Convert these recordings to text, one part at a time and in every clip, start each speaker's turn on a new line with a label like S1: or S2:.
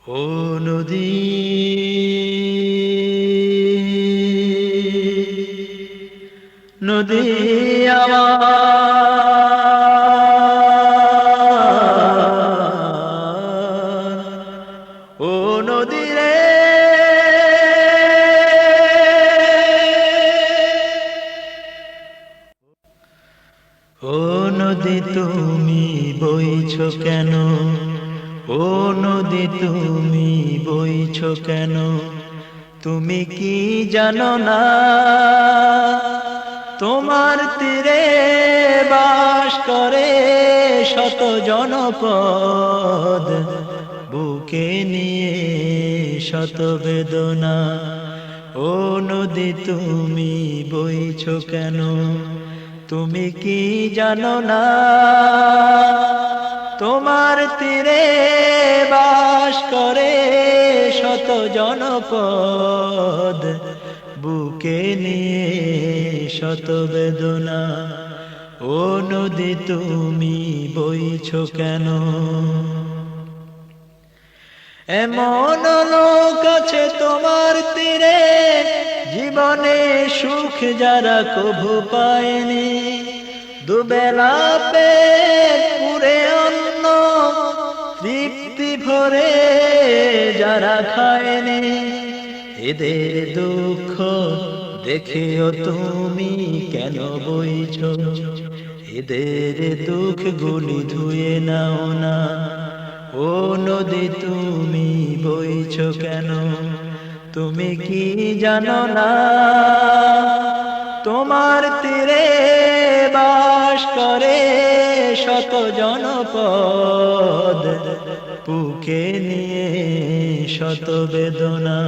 S1: ও নদী নদী আমার, ও নদী রে ও নদী তুমি বইছো কেন, ও নদী তুমি বইছো কেন, তুমি কি জানো না তোমার তীরে বাস করে শত জনপদ, বুকে নিয়ে শত বেদনা। ও নদী তুমি বইছো কেন, তুমি কি জানো না তোমার তীরে বাস করে শত জনপদ, বুকে নিয়ে শত বেদনা। ও নদী তুমি বইছো কেন, এমন লোক আছে তোমার তীরে জীবনে সুখ যারা কভু পায়নি, দুবেলা পেট পুরে অন্ন তৃপ্তি ভরে যারা খায়নি, এদের দুঃখ দেখেও তুমি কেন বইছো, এদের দুঃখ গুলি ধুয়ে নাও না। ও নদী তুমি বইছো কেন, তুমি কি জানো না তোমার তীরে বাস করে শত জনপদ, বুকে নিয়ে শত বেদনা।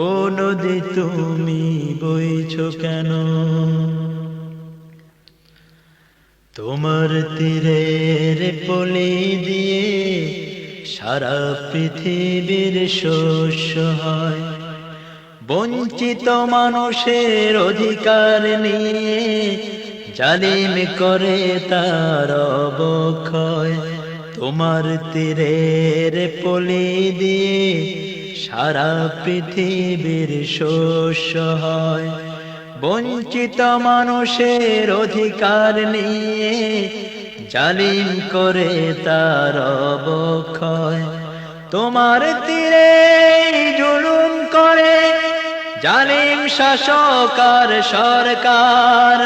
S1: ও নদী তুমি বইছো কেন, তোমার তীরের পলি দিয়ে সারা পৃথিবীর শস্য হয়, বঞ্চিত মানুষের অধিকার নিয়ে জালিম করে তার অবক্ষয়। তোমার তীরের পলি দিয়ে সারা পৃথিবীর শস্য হয়, বঞ্চিত মানুষের অধিকার নিয়ে জালিম করে তার অবক্ষয়। তোমার তীরে জুলুম করে জালিম শাসক আর সরকার,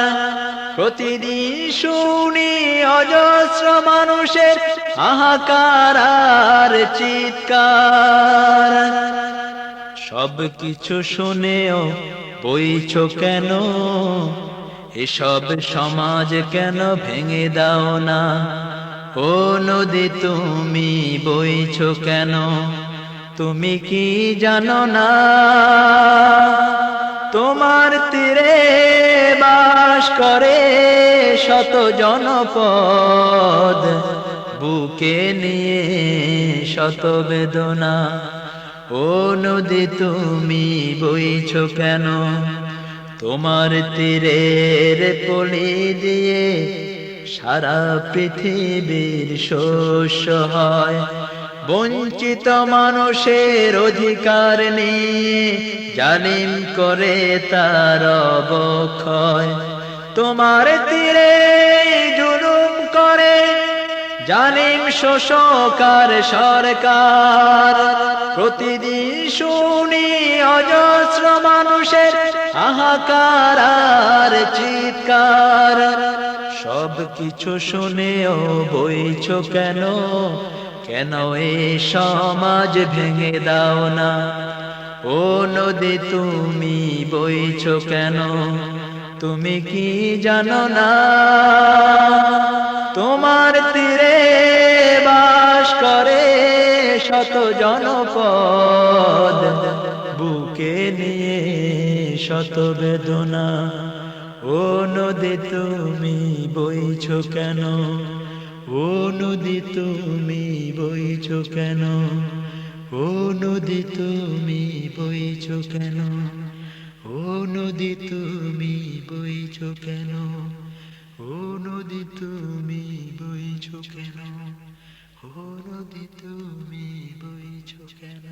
S1: প্রতিদিন শুনি অজস্র মানুষের হাহাকার আর চিৎকার। সব কিছু শুনেও বইছো কেন, এসব সমাজ কেন ভেঙে দাও না। ও নদী তুমি বইছো কেন, তুমি কি জানো না তোমার তীরে বাস করে শত জনপদ, বুকে নিয়ে শত বেদনা। ও নদী তুমি বইছো কেন, তোমার তীরের পলি দিয়ে সারা পৃথিবীর শস্য হয়, বঞ্চিত মানুষের অধিকার নিয়ে জালিম করে তার অবক্ষয়। তোমার তীরে জুলুম করে জালিম শোষক আর সরকার, প্রতিদিন শুনি অজস্র মানুষের হাহাকার আর চিৎকার। সব কিছু শুনেও বইছো কেন, কেন এই সমাজ ভেঙে দাও না। ও নদী তুমি বইছো কেন, তুমি কি জানো না তোমার তীরে বাস করে শত জনপদ, বুকে নিয়ে শত বেদনা। ও নদী তুমি বইছো কেন, ও নদী তুমি বইছো কেন, ও নদী তুমি বইছো কেন, ও নদী তুমি বইছো কেন, ও নদী তুমি বইছো কেন, ও নদী তুমি বইছো কেন?